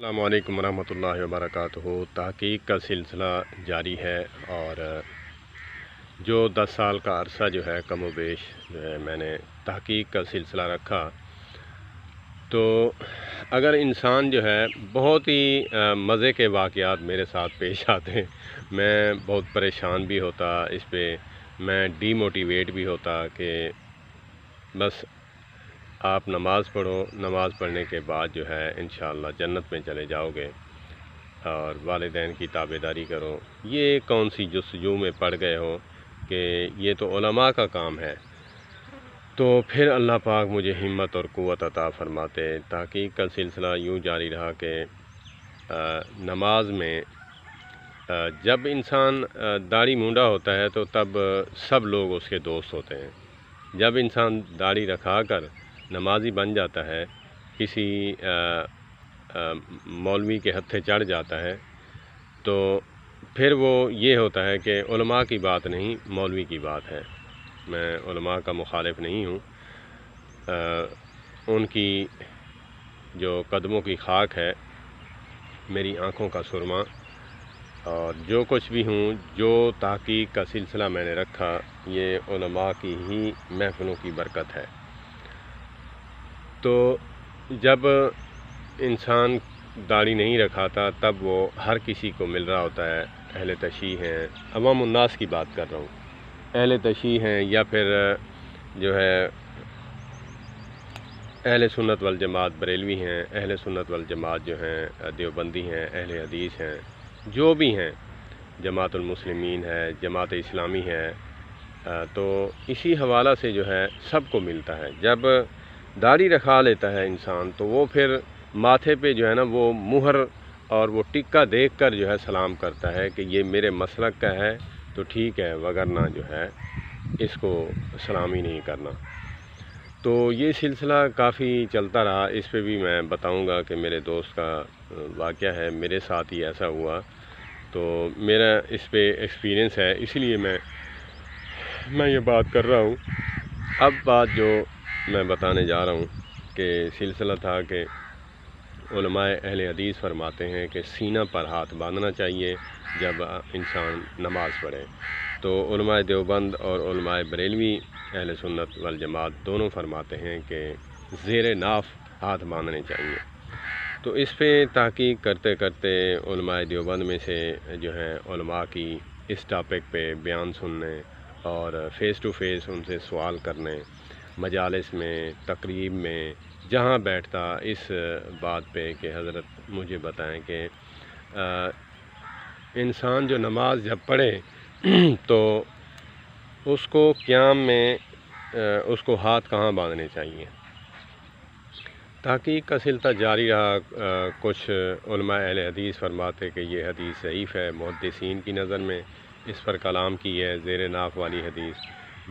السلام علیکم ورحمۃ اللہ وبرکاتہ۔ تحقیق کا سلسلہ جاری ہے اور جو 10 سال کا عرصہ جو ہے کم و بیش جو ہے میں نے تحقیق کا سلسلہ رکھا، تو اگر انسان جو ہے بہت ہی مزے کے واقعات میرے ساتھ پیش آتے، میں بہت پریشان بھی ہوتا، اس پہ میں ڈی موٹیویٹ بھی ہوتا کہ بس آپ نماز پڑھو، نماز پڑھنے کے بعد جو ہے انشاءاللہ جنت میں چلے جاؤ گے اور والدین کی تابعداری کرو۔ یہ کون سی جستجو میں پڑ گئے ہو کہ یہ تو علماء کا کام ہے؟ تو پھر اللہ پاک مجھے ہمت اور قوت عطا فرماتے۔ تحقیق کا سلسلہ یوں جاری رہا کہ نماز میں جب انسان داڑھی مونڈا ہوتا ہے تو تب سب لوگ اس کے دوست ہوتے ہیں۔ جب انسان داڑھی رکھا کر نمازی بن جاتا ہے، کسی مولوی کے ہتھے چڑھ جاتا ہے، تو پھر وہ یہ ہوتا ہے کہ علماء کی بات نہیں، مولوی کی بات ہے۔ میں علماء کا مخالف نہیں ہوں، ان کی جو قدموں کی خاک ہے میری آنکھوں کا سرما، اور جو کچھ بھی ہوں، جو تحقیق کا سلسلہ میں نے رکھا، یہ علماء کی ہی محفلوں کی برکت ہے۔ تو جب انسان داڑھی نہیں رکھاتا تب وہ ہر کسی کو مل رہا ہوتا ہے، اہل تشیع ہیں، عوام الناس کی بات کر رہا ہوں، اہل تشیع ہیں یا پھر جو ہے اہل سنت والجماعت بریلوی ہیں، اہل سنت والجماعت جو ہیں دیوبندی ہیں، اہل حدیث ہیں، جو بھی ہیں، جماعت المسلمین ہے، جماعت اسلامی ہے، تو اسی حوالہ سے جو ہے سب کو ملتا ہے۔ جب داڑھی رکھا لیتا ہے انسان تو وہ پھر ماتھے پہ جو ہے نا وہ مہر اور وہ ٹکا دیکھ کر جو ہے سلام کرتا ہے کہ یہ میرے مسلک کا ہے تو ٹھیک ہے، وگرنہ جو ہے اس کو سلام ہی نہیں کرنا۔ تو یہ سلسلہ کافی چلتا رہا، اس پہ بھی میں بتاؤں گا کہ میرے دوست کا واقعہ ہے، میرے ساتھ ہی ایسا ہوا، تو میرا اس پہ ایکسپیرینس ہے، اسی لیے میں یہ بات کر رہا ہوں۔ اب بات جو میں بتانے جا رہا ہوں کہ سلسلہ تھا کہ علماء اہل حدیث فرماتے ہیں کہ سینہ پر ہاتھ باندھنا چاہیے جب انسان نماز پڑھے، تو علماء دیوبند اور علماء بریلوی اہل سنت والجماعت دونوں فرماتے ہیں کہ زیر ناف ہاتھ باندھنے چاہیے۔ تو اس پہ تحقیق کرتے کرتے علماء دیوبند میں سے جو ہیں علماء کی اس ٹاپک پہ بیان سننے اور فیس ٹو فیس ان سے سوال کرنے، مجالس میں، تقریب میں، جہاں بیٹھتا اس بات پہ کہ حضرت مجھے بتائیں کہ انسان جو نماز جب پڑھے تو اس کو قیام میں اس کو ہاتھ کہاں باندھنے چاہیے۔ تحقیق کا سلسلہ جاری رہا، کچھ علماء اہل حدیث فرماتے کہ یہ حدیث ضعیف ہے، محدثین کی نظر میں اس پر کلام کی ہے، زیر ناف والی حدیث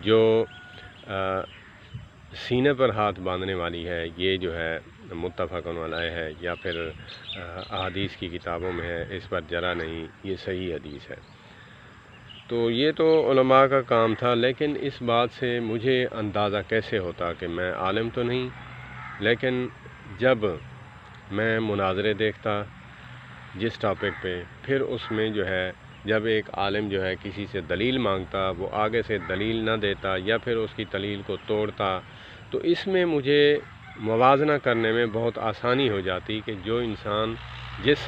جو سینے پر ہاتھ باندھنے والی ہے، یہ جو ہے متفق علیہ ہے یا پھر احادیث کی کتابوں میں ہے، اس پر جرا نہیں، یہ صحیح حدیث ہے۔ تو یہ تو علماء کا کام تھا، لیکن اس بات سے مجھے اندازہ کیسے ہوتا کہ میں عالم تو نہیں، لیکن جب میں مناظرے دیکھتا جس ٹاپک پہ، پھر اس میں جو ہے جب ایک عالم جو ہے کسی سے دلیل مانگتا، وہ آگے سے دلیل نہ دیتا یا پھر اس کی دلیل کو توڑتا، تو اس میں مجھے موازنہ کرنے میں بہت آسانی ہو جاتی کہ جو انسان جس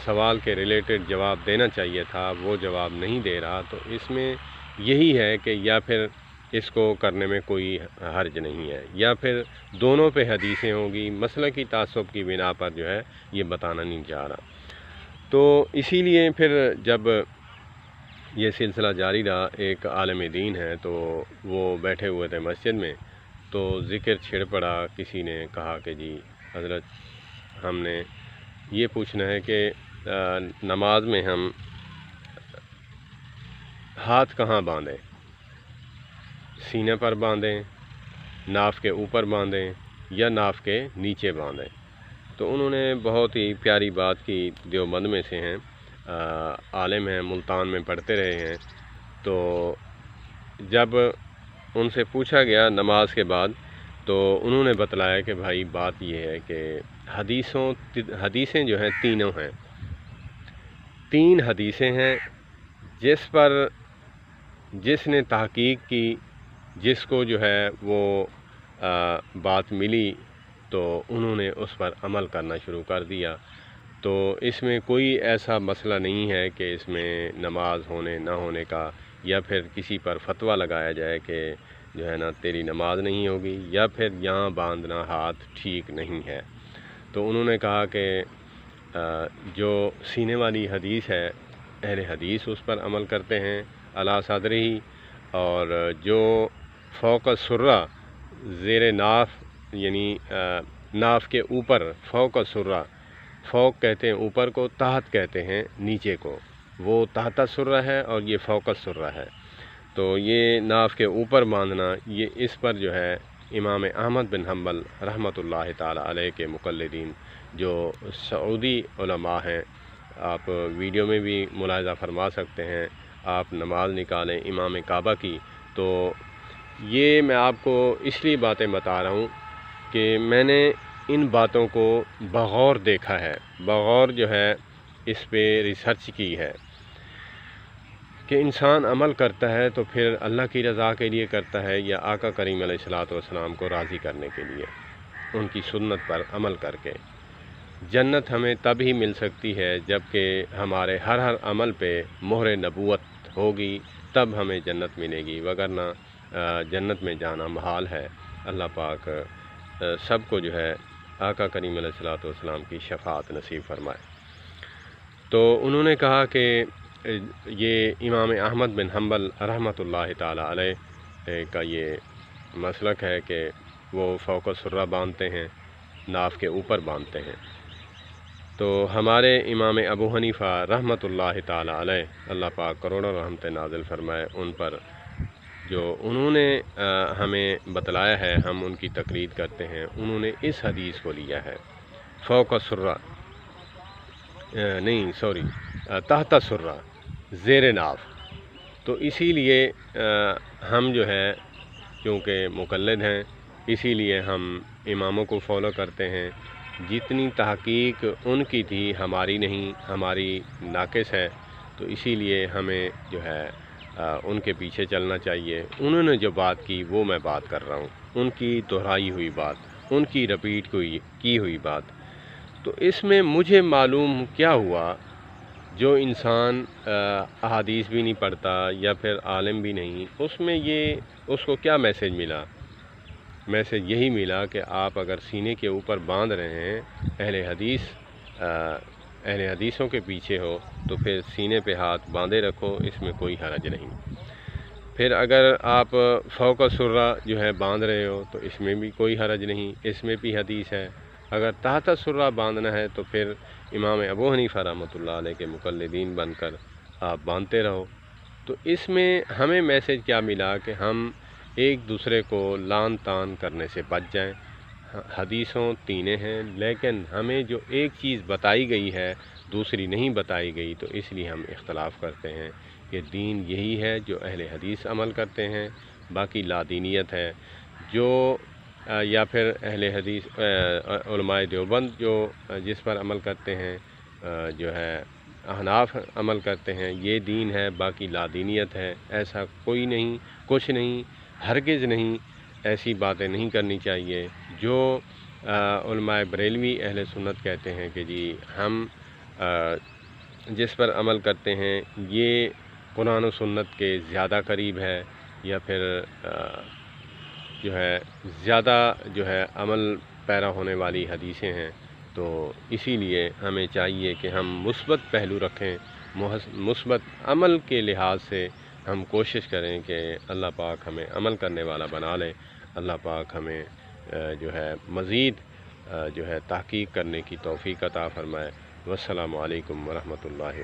سوال کے ریلیٹڈ جواب دینا چاہیے تھا وہ جواب نہیں دے رہا، تو اس میں یہی ہے کہ یا پھر اس کو کرنے میں کوئی حرج نہیں ہے، یا پھر دونوں پہ حدیثیں ہوں گی، مسلکی تعصب کی بنا پر جو ہے یہ بتانا نہیں چاہ رہا۔ تو اسی لیے پھر جب یہ سلسلہ جاری رہا، ایک عالم دین ہے تو وہ بیٹھے ہوئے تھے مسجد میں، تو ذکر چھڑ پڑا، کسی نے کہا کہ جی حضرت ہم نے یہ پوچھنا ہے کہ نماز میں ہم ہاتھ کہاں باندھیں، سینے پر باندھیں، ناف کے اوپر باندھیں یا ناف کے نیچے باندھیں۔ تو انہوں نے بہت ہی پیاری بات کی، دیوبند میں سے ہیں، عالم ہیں، ملتان میں پڑھتے رہے ہیں، تو جب ان سے پوچھا گیا نماز کے بعد تو انہوں نے بتلایا کہ بھائی بات یہ ہے کہ حدیثیں جو ہیں تینوں ہیں، 3 حدیثیں ہیں جس نے تحقیق کی، جس کو جو ہے وہ بات ملی تو انہوں نے اس پر عمل کرنا شروع کر دیا۔ تو اس میں کوئی ایسا مسئلہ نہیں ہے کہ اس میں نماز ہونے نہ ہونے کا، یا پھر کسی پر فتویٰ لگایا جائے کہ جو ہے نا تیری نماز نہیں ہوگی، یا پھر یہاں باندھنا ہاتھ ٹھیک نہیں ہے۔ تو انہوں نے کہا کہ جو سینے والی حدیث ہے، اہل حدیث اس پر عمل کرتے ہیں علی صدرہی، اور جو فوق السرہ زیر ناف، یعنی ناف کے اوپر، فوق السرہ، فوق کہتے ہیں اوپر کو، تحت کہتے ہیں نیچے کو، وہ تحت السرہ ہے اور یہ فوق السرہ ہے۔ تو یہ ناف کے اوپر باندھنا، یہ اس پر جو ہے امام احمد بن حنبل رحمۃ اللہ تعالی علیہ کے مقلدین جو سعودی علماء ہیں، آپ ویڈیو میں بھی ملاحظہ فرما سکتے ہیں، آپ نماز نکالیں امام کعبہ کی، تو یہ میں آپ کو اس لیے باتیں بتا رہا ہوں کہ میں نے ان باتوں کو بغور دیکھا ہے، بغور جو ہے اس پہ ریسرچ کی ہے کہ انسان عمل کرتا ہے تو پھر اللہ کی رضا کے لیے کرتا ہے یا آقا کریم علیہ الصلوۃ والسلام کو راضی کرنے کے لیے، ان کی سنت پر عمل کر کے۔ جنت ہمیں تب ہی مل سکتی ہے جب کہ ہمارے ہر عمل پہ مہر نبوت ہوگی، تب ہمیں جنت ملے گی، وگرنہ جنت میں جانا محال ہے۔ اللہ پاک سب کو جو ہے آقا کریم علیہ الصلوۃ والسلام کی شفاعت نصیب فرمائے۔ تو انہوں نے کہا کہ یہ امام احمد بن حنبل رحمۃ اللہ تعالی علیہ کا یہ مسلک ہے کہ وہ فوق السرہ باندھتے ہیں، ناف کے اوپر باندھتے ہیں۔ تو ہمارے امام ابو حنیفہ رحمۃ اللہ تعالی علیہ، اللہ پاک کروڑوں رحمت نازل فرمائے ان پر، جو انہوں نے ہمیں بتلایا ہے، ہم ان کی تقلید کرتے ہیں۔ انہوں نے اس حدیث کو لیا ہے فوق السرہ، نہیں سوری، تحت السرہ زیر ناف۔ تو اسی لیے ہم جو ہے کیونکہ مقلد ہیں، اسی لیے ہم اماموں کو فالو کرتے ہیں۔ جتنی تحقیق ان کی تھی ہماری نہیں، ہماری ناقص ہے، تو اسی لیے ہمیں جو ہے ان کے پیچھے چلنا چاہیے۔ انہوں نے جو بات کی وہ میں بات کر رہا ہوں، ان کی دہرائی ہوئی بات، ان کی رپیٹ کی ہوئی بات۔ تو اس میں مجھے معلوم کیا ہوا، جو انسان احادیث بھی نہیں پڑھتا یا پھر عالم بھی نہیں، اس کو کیا میسج ملا؟ میسج یہی ملا کہ آپ اگر سینے کے اوپر باندھ رہے ہیں، اہل حدیثوں کے پیچھے ہو، تو پھر سینے پہ ہاتھ باندھے رکھو، اس میں کوئی حرج نہیں۔ پھر اگر آپ فوق السرہ جو ہے باندھ رہے ہو تو اس میں بھی کوئی حرج نہیں، اس میں بھی حدیث ہے۔ اگر تحت السرہ باندھنا ہے تو پھر امام ابو حنیفہ رحمۃ اللہ علیہ کے مقلدین بن کر آپ باندھتے رہو۔ تو اس میں ہمیں میسج کیا ملا کہ ہم ایک دوسرے کو لان تان کرنے سے بچ جائیں۔ حدیثوں 3 ہیں، لیکن ہمیں جو ایک چیز بتائی گئی ہے دوسری نہیں بتائی گئی، تو اس لیے ہم اختلاف کرتے ہیں کہ دین یہی ہے جو اہل حدیث عمل کرتے ہیں، باقی لادینیت ہے جو یا پھر اہل حدیث علماء دیوبند جو جس پر عمل کرتے ہیں، جو ہے احناف عمل کرتے ہیں، یہ دین ہے، باقی لادینیت ہے۔ ایسا کوئی نہیں، کچھ نہیں، ہرگز نہیں، ایسی باتیں نہیں کرنی چاہیے۔ جو علماء بریلوی اہل سنت کہتے ہیں کہ جی ہم جس پر عمل کرتے ہیں یہ قرآن و سنت کے زیادہ قریب ہے، یا پھر جو ہے زیادہ جو ہے عمل پیرا ہونے والی حدیثیں ہیں، تو اسی لیے ہمیں چاہیے کہ ہم مثبت پہلو رکھیں، مثبت عمل کے لحاظ سے ہم کوشش کریں کہ اللہ پاک ہمیں عمل کرنے والا بنا لے۔ اللہ پاک ہمیں جو ہے مزید جو ہے تحقیق کرنے کی توفیق عطا فرمائے۔ والسلام علیکم ورحمۃ اللہ وبرکاتہ۔